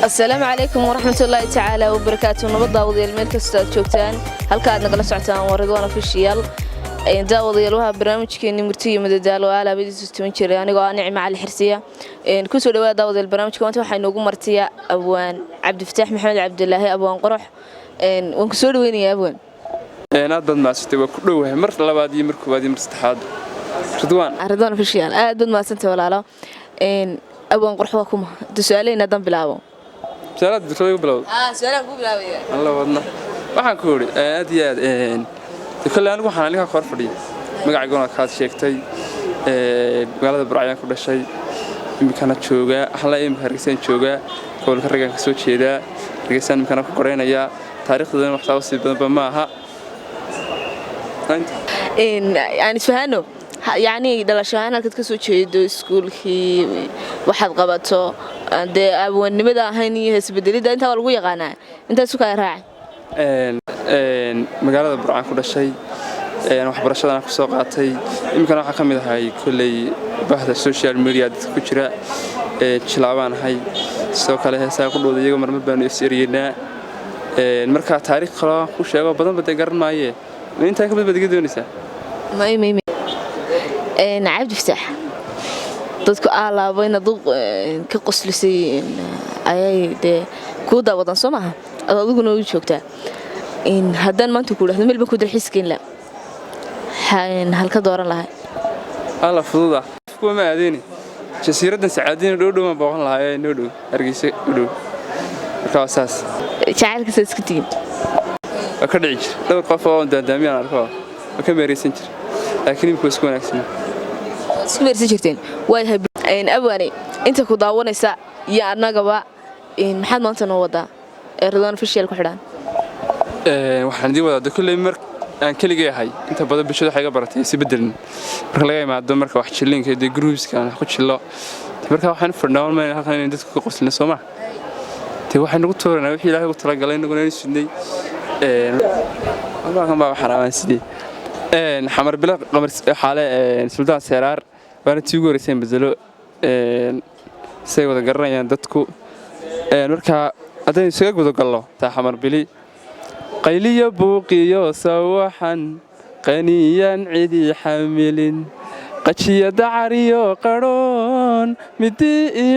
السلام عليكم ورحمة الله تعالى وبركاته. نبض وديال مeel kasta aad joogtaan halka aad nagala socotaan Ridwan Official daawadayaal waxa barnaamijkeeni murtiyo madadaalo alaabadiisu tuman jiray anigoo aan Nicmo Cali Xirsiya ku soo dhawaada daawadayaal barnaamijka maanta waxa inoogu martiya Abwaan Cabdifataax Maxamed Cabdilaahi Abwaan Qorox waan ku soo dhaweynaya Abwaan aad bad maasatay waa ku dhowahay mar labaad iyo mar koowaad iyo mar saddexaad Ridwan Official aad bad maasantay walaalo Abwaan Qorox waa kuma su'aaleena dan bilaabo سؤال دكتور بلاو سؤال أبو بلاوي الله ودنا waxaan ku hori aad iyo aad kale anigu waxaan aniga kor fadhiyo magacayga ka sheegtay magaalada Burcayaan ku dhashay imikana jooga xalay Hargeysa jooga gobolka Ragaan ka soo jeeda Hargeysa imikana ku qoreynaya taariikhda wax soo sii badan ma aha aan isfahanno يعني دلاشان halka ka soo jeedo iskuulkii waxaad qabato de abwaannimada ahayn iyo isbedelida inta lagu yaqaanaa inta isku kala raacay magaalada Burcaan ku dhashay waxbarashadana ku soo qaatay imikana waxa kamid ahay kulay bahda social media ku jira jilaabaan ahay soo kale heesaa ku dhowday iyaga marmar baan isiriyeenaa marka taariikh kala ku sheego badan badan garanaaye inta ka badbaadiga doonaysaa ما عبد الفتاح dadku aalaabayna dad ka qoslisay ayay ku daawadan Soomaha adiguna u joogtaa in hadan maanta ku dhaxdo meel ba ku dalxiiskeen la halka dooran lahay ala fududa kuwa ma aadeen jasiiradan saacadina dhow ma booqan lahay noo dhow Hargeysa dhow marka asaas jacaylka iska tiin ka dhici dhowr qof oo daadamiyaan arko ka meeraysan jir laakiin imku isku wanaagsan ismeersi jirteen way abwaani inta ku daawanaysa iyo annagaba maxaad maanta noo wadaa Ridwan Official ku xidhan waxaan dii wadaa kulay mar aan kaliya ahay inta badan bulshada waxay ga baratay si bedelan marka laga imaado marka wax jilinka iyo groupska aan ku jilo marka waxaan fadhnaa ma halkan in dadku ka qoslina Soomaa waxaan ugu tooranaa wixii Ilaahay ugu talagalay inaguna inuu sidnay waxaan baa xaraamaan sidii xamar bila qamar xaale Suldaan Seraar baan tii ugu horeysay bedelo say wada garanayaan dadku marka aday isaga gudo gallo taa xamar bili qayliyo buuqiyo sawaxan qaniyan cidi xamilin qajiya dacariyo qaroon midii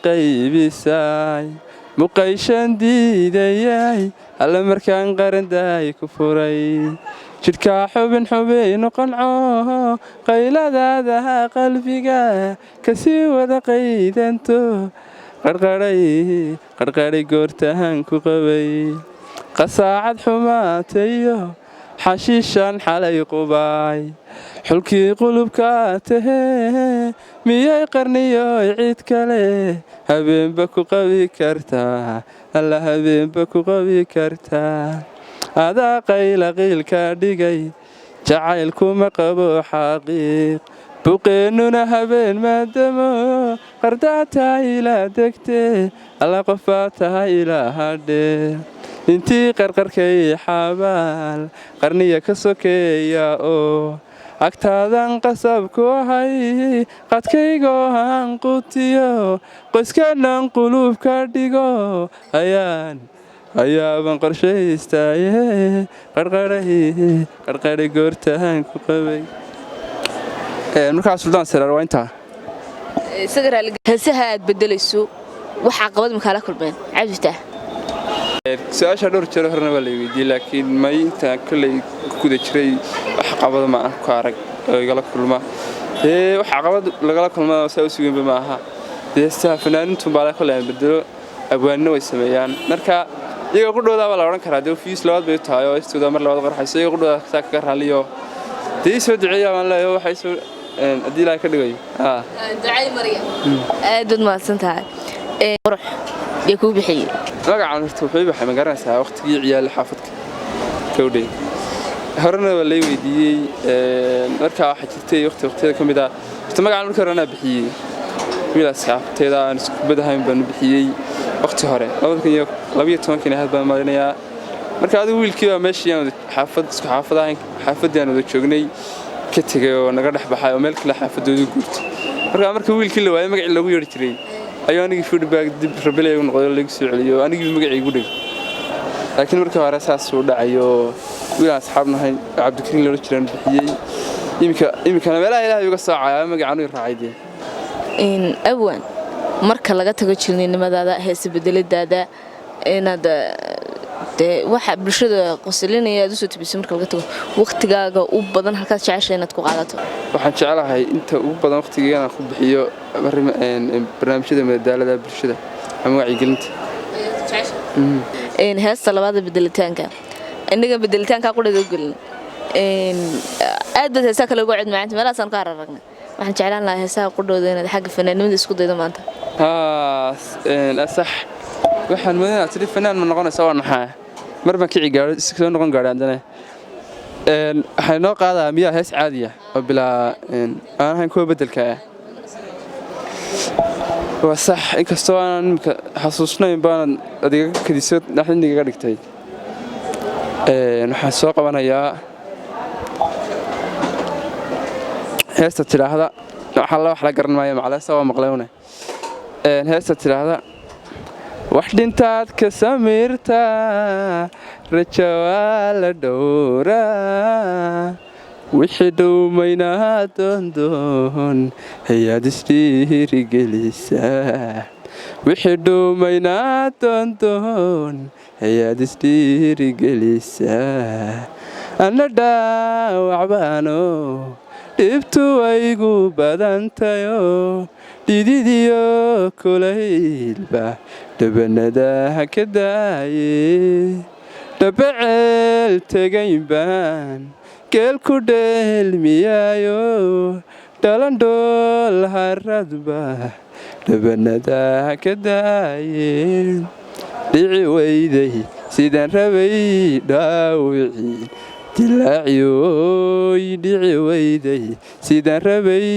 qaybisay muqayshan diidayay alla markaan qaranday ku furay jidka xubin qanco qayladaada qalbiga kasi wada qaydanto qarqaray goortahan ku qabay qasaacad xumaatayo xashiishan xalay qubay xulkii qulubka tahee miyay qarniyo cid kale habeenba ku qabi kartaa alla habeenba ku qabi kartaa adaa qaylka dhigay jacaylku ma qabo xaqiiq buqeenuna habeen maadamo qardaata ila degtee alla qofaa tahay ilaahadhe intii qarqarkay xabaal qarniya ka sokeeya oo agtaadan qasab ku ahay qadkaygo aan qutiyo qoyskanaan qulubka dhigo ayaaban qorshaystaye qarqaray goortahan ku qabay markaas Suldaan Seraar waa inta heesaha aad bedelayso waxa qabad ma kala kulmeen Cabdifataax su'aasha dhowr jeer horna waa la weydiiyay laakiin ma inta kale ku jiray wax qabad ma ku arag oo igala kulma wax qabad lagala kulma oo suugan ma aha heesaha fanaaniintu baa kale bedelo abwaanno way sameeyaan marka iyaga ku dhowdaa la oran karaa fiis labaad bay tahay oo istooda mar labaad qarxayso iyaga ku dhowdaa ka raaliyo soo duceeyaa waan leeyahay waxay soo adii la ka dhigayo ducay mariya aad ma santahay qorox iyo ku bixiyay magacaan horta wuxuu baxay magaranaysaa waqtigii ciyaal xaafadka kowday horena waa la weydiiyay marka waxa jirtay waqtiga kamid ah magacaan markii horena bixiyay wiil asxaabteeda aan isku badahayn baan bixiyay waqti hore 2012 ahayd baan marinayaa marka adigu wiilkii waa meeshii aan xaafadaan wada joognay ka tagay oo naga dhax baxay oo meel kale xaafadoodu guurtay marka wiilkii la waayay magacii lagu yeeri jiray ayuu anigii feedback dib rabilay u noqday lagu soo celiyo anigii magacii igu dhig laakiin markii hore saas uu dhacayo wiil asxaabnahay Cabdikariin loo jiraan bixiyay imika meelaha Ilaahay uga saacay magacaan uu raacay abwan marka laga tago jilnimadaada heesa bedeladaada inaad waxa bulshada qoselinaya aad u soo tibisay marka laga tago waqtigaaga u badan halkaas jeceshay inaad ku qaadato waxaan jecelahay inta ugu badan waqtigayga aan ku bixiyo barnaamijyada madadaalada bulshada ama wacyigelinta heesta labaad bedelitaanka inaga bedelitaanka qudhada galin aad bad heesa kale ugu cid maanta meelaasaan ka aragnay waxaan jeclaan lahaa heesaha qudhooda inaad xagga fanaanimada isku daydo maanta asax waxaan moodayaa sidii fanaan ma noqonaysa waa naxaa marba kici gaaro soo noqon gaaro andana waxay noo qaadaa miyaa hees caadi ah oo bilaa aan ahayn kuwa bedelka ah waa sax inkastoo aan xasuusnayn baan adiga kadiso dhaxdiniga dhigtay waxaan soo qabanayaa heesta tiraahda waxa la garan maayo macleesa waa maqleewna heesta tiraahda wax dhintaad ka samirta rajawala dhowra wixii dhowmayna doon hayaad isdhiirigelisa wixii dhowmayna doon hayaad isdhiirigelisa ana dhaawacbaano dhibtu waygu badantayo dhididiyo kulaylba dhabanada ka daaye dhabaceel tegayn baan geel ku dheelmiyaayo dhalandhool haradba dhabanada ka daaye dhici weyday sidaan rabay dhaawicii dilaaciyoy dhici weyday sidaan rabay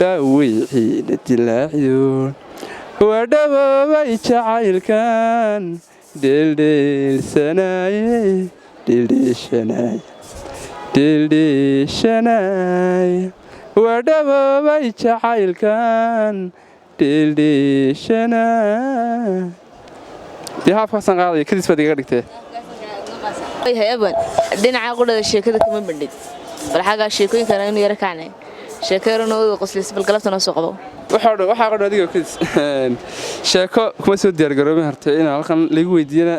dhaawiciina dilaaciyo waa dhaboobay jacaylkan dheeldheeshanay waa dhaboobay jacaylkan dheeldheeshanay dee haafkaasaan qaadaya kadis baad iga dhigtee abwan dhinaca qudhada sheekada kama bandhig bal xagaa sheekooyinkana inuu yara kacnay sheekooyinka oo qoslaysa bal galabta noo soo qabo waxa qodho adiga kadis sheeko kuma soo diyaar garoobin hartay in halkan lagu weydiiyana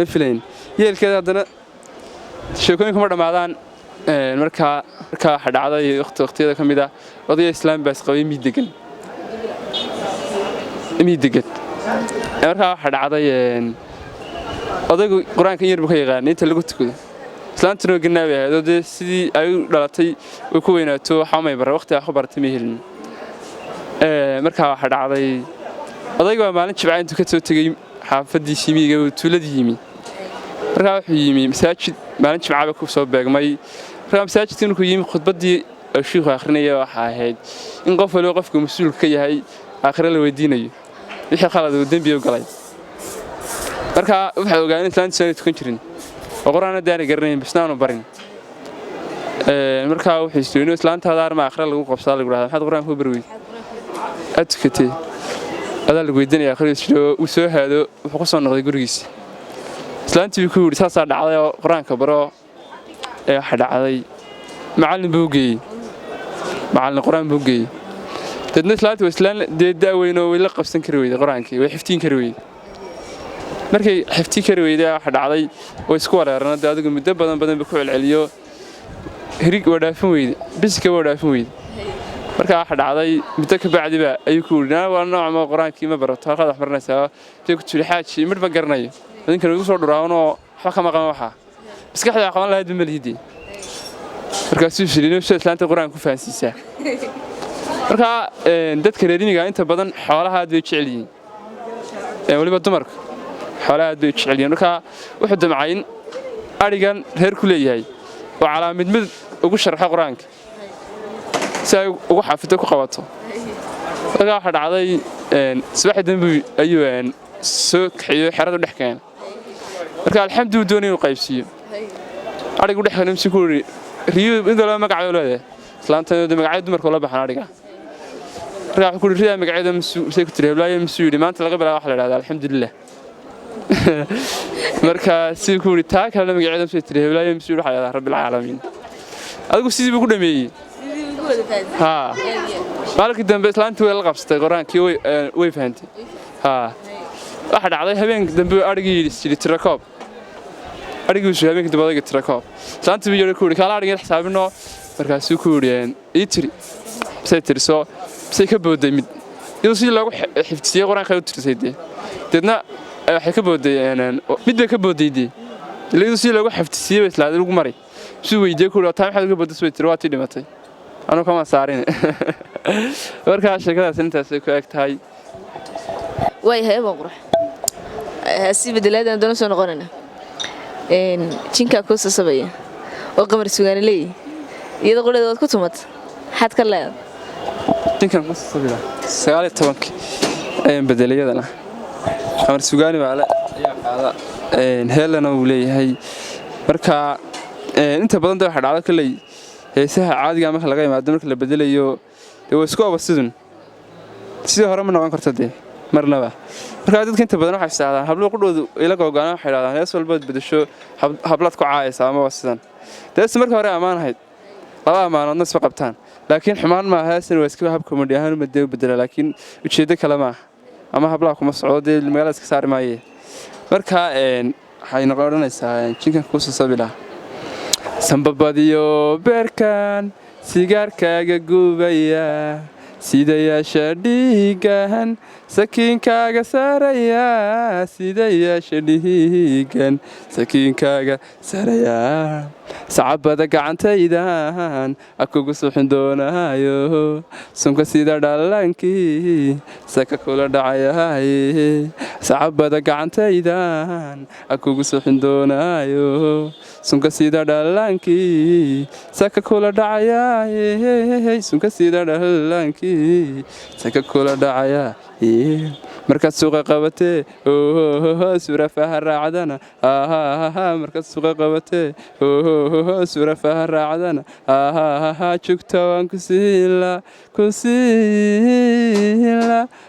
ma filayn yeelkeeda haddana sheekooyinku ma dhammaadaan markaa waxa dhacday waqtiyada ka mid ah odaya islaam baa isqabay miidegan markaa waxa dhacday odaygu quraanka yar buu ka yaqaan inta lagu tukado islaantuna ganaabi ahayd oo sidii ay u dhalatay oo ku weynaato waxa ma bar waqti ah bartay ma helin markaa waxa dhacday odaygu waa maalin jibcaan intuu ka soo tagay xaafadiisii miyiga oo tuuladii yimi markaa wuxuu yimi masaajid maalin jibcaaba ku soo beegmay markaa masaajidkii inuu yimi khudbadii sheekhu akhrinaya waxa ahayd in qof walba qofka mas'uulka ka yahay aakhira la weydiinayo wixii khalad uu dambi u galay markaa waxa ogaanay islaantii soo tukan jirin oo quraanna daana garanayn bisnaanu barin markaa wuxuu isleeyahay islaantaada arma aakhira lagu qabsaa lagu raado maxaad quraan ku barway adkatay adaa lagu weydiinaya aakhira uu soo haado wuxuu ku soo noqday gurigiisa islaantii ku yiri saasaa dhacday oo quraanka baro waxa dhacday macallin buu geeyay macallin quraan buu geeyay dadna islaantii islaan daaweyno way la qabsan kari weyday quraankii way xiftiin kari weyday markay xifti kari weyday waxa dhacday oo isku wareerna adigu muddo badan ku celceliyo hirig wadaafin weyday biska wadaafin weyday markaa waxa dhacday muddo ka bacdiba ayuu ku yirina waa nooc ma quraankii ma barato halka wax baranaysaa tii ku tiri xaaji mid ma garanayo dadkan ugu soo dhuraawno waxa ka maqan waxa maskaxda aqoon lahayd ma lihidi markaasuu shirino islaanta quraan ku fahansiisaa markaa dadka reerimiga inta badan xoolaha aad bay jecel yihiin waliba dumarka xoolaha aad bay jecel yihiin markaa wuxuu damcay in arigan reer ku leeyahay oo calaamad mid ugu sharxo quraanka si ay ugu xafido ku qabato markaa waxa dhacday subaxdii dambe ayuu soo kaxiyo xerada dhex keenay markaa alxamdulillaah doonay inuu qaybsiyo arigu dhex keenay si ku riyo inta la magacayo leeyahay islaantan magacyo dumarka la baxan ariga markaa wuxuu ku yidhi ridaa magaceeda masay ku tiri heblaayo masuu yidhi maanta laga bilaabo waxa la idhahdaa alxamdulilah markaa sidii ku yidhi taa kalena magaceeda masay tiri heblaayo masuu yidhi waxa la idhahdaa rabbilcaalamiin adigu sidii buu ku dhameeyey haa maalintii dambe islaantii way la qabsatay quraankii way fahantay haa waxa dhacday habeenka dambe arigii yidhi tirakoob arigiisu habeenka dambe odayga tirakoob islaantii buu yidhi ku yidhi kaala arigeed xisaabinoo markaasuu ku yidhi ii tiri say tiriso say ka booday mid iyadoo sidii loogu xifdisiyey qur-aanka u tirisay dee deedna waxay ka booday mid bay ka booday dee iyadoo sidii loogu xifdisiyey bay islaada lagu maray suu weydiiyey ku yidhi taa maxaad uga booday way tiri waa tii dhimatay anuu kama saarin markaa sheekadaas intaasay ku eg tahay waayahay abaan qurux si bedelaadaan doona soo noqonayna jinkaa kuu sasabaya oo qamar sugaani leeyahy iyada qudheeda waad ku tumad maxaad ka leedahay jinkan ku sasabila 19 ayaan bedelayadana qamar sugaani baa la ayaa qaada heelana uu leeyahay marka inta badan waxa dhacdo kale heesaha caadiga marka laga yimaado marka la bedelayo way isku abasidun sidii hore ma noqon karto dee marnaba marka dadka inta badan waxay isticmaalaan hablo qudhoodu ila go'aan waxay yiraahdaan hees walba bedesho hablad ku caayisa ama wasidan dees marka hore amaan ahayd laba amaanoodna isba qabtaan laakiin xumaan ma heesan waa iska hab comedy ahaan ma dee bedela laakiin ujeedo kale ma ama hablaha kuma socdo dee magaalada iska saar maayee marka waxay noqonaysaa jinkan ku sasabila sambabadiyo beerkan sigaarkaaga gubaya sida yeesha dhiigan sakiinkaaga saaraya sida yeesha dhiigan sakiinkaaga saaraya sacabada gacantaydan akugu suuxin doonaayo sunka sida dhallaankii saka kula dhacayaye sacabada gacantaydan akugu suuxin doonaayo sunka sida dhallaankii saka kula dhacayaye sunka sida dhallaankii saka kula dhacaya markaad suuqa qabatee surafaha raacdana markaad suuqa qabatee surafaha raacdana jugta waan ku siila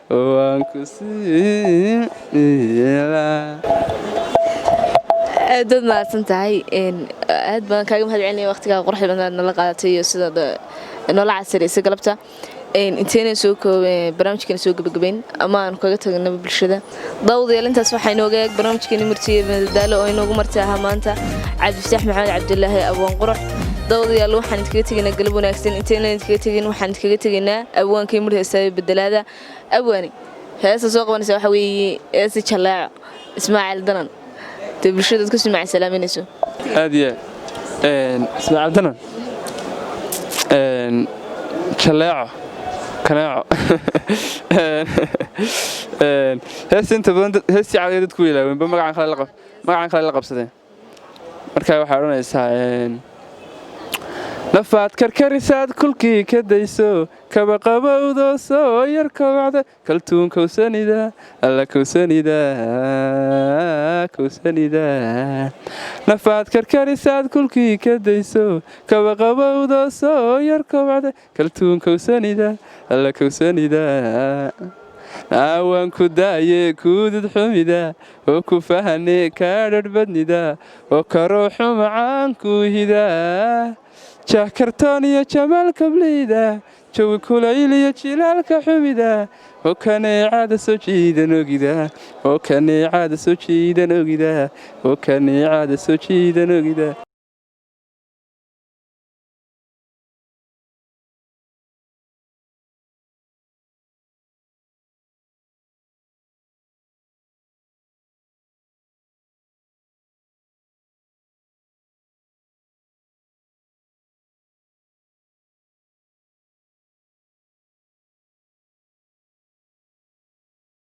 waan ku siila aad baad mahadsan tahay aad baan kaaga mahad celinaya waqtigaa quruxda badan nala qaadatay iyo sidaad noola casiraysay galabta intayna soo koobeen barnaamijkeena soo gabagabeyn ama aan kaga tagnaba bulshada daawadayaal intaas waxaa inooga eeg barnaamijkeena murtiye madadaalo oo inoogu martay ahaa maanta cabdifataax maxamed cabdulaahi abwaan qurux daawadayaal waxaan idinkaga tegaynaa galab wanaagsan intayna idinkaga tegin waxaan idinkaga tegaynaa abwaankii mur heesaayo bedelaada abwaani heesta soo qabanaysa waxa weeye heesta jalaaco ismaaciil danan dee bulshadaad ku simacay salaaminayso aad iyo ismaaciil danan jalaaco kanaaco heestii inta badan heestii caadiga dadku ilaaweenba magacan kale la qabsadeen markaa waxay odhanaysaa lafaad karkarisaad kulkii ka dayso kaba qabowdo soo yar kobacda kaltuun kowsanida alla kowsanida lafaad karkarisaad kulkii ka dayso kaba qabowdo soo yar kobacda kaltuun kowsanida alla kowsanida waan ku daaye kuudud xumida oo ku fahane kaadhadh badnida oo karuuxu macaan ku hidaa jah kartoon iyo jamaal kableyda jawi kulayl iyo jilaalka xumida oo kaneecada soo jiidan ogida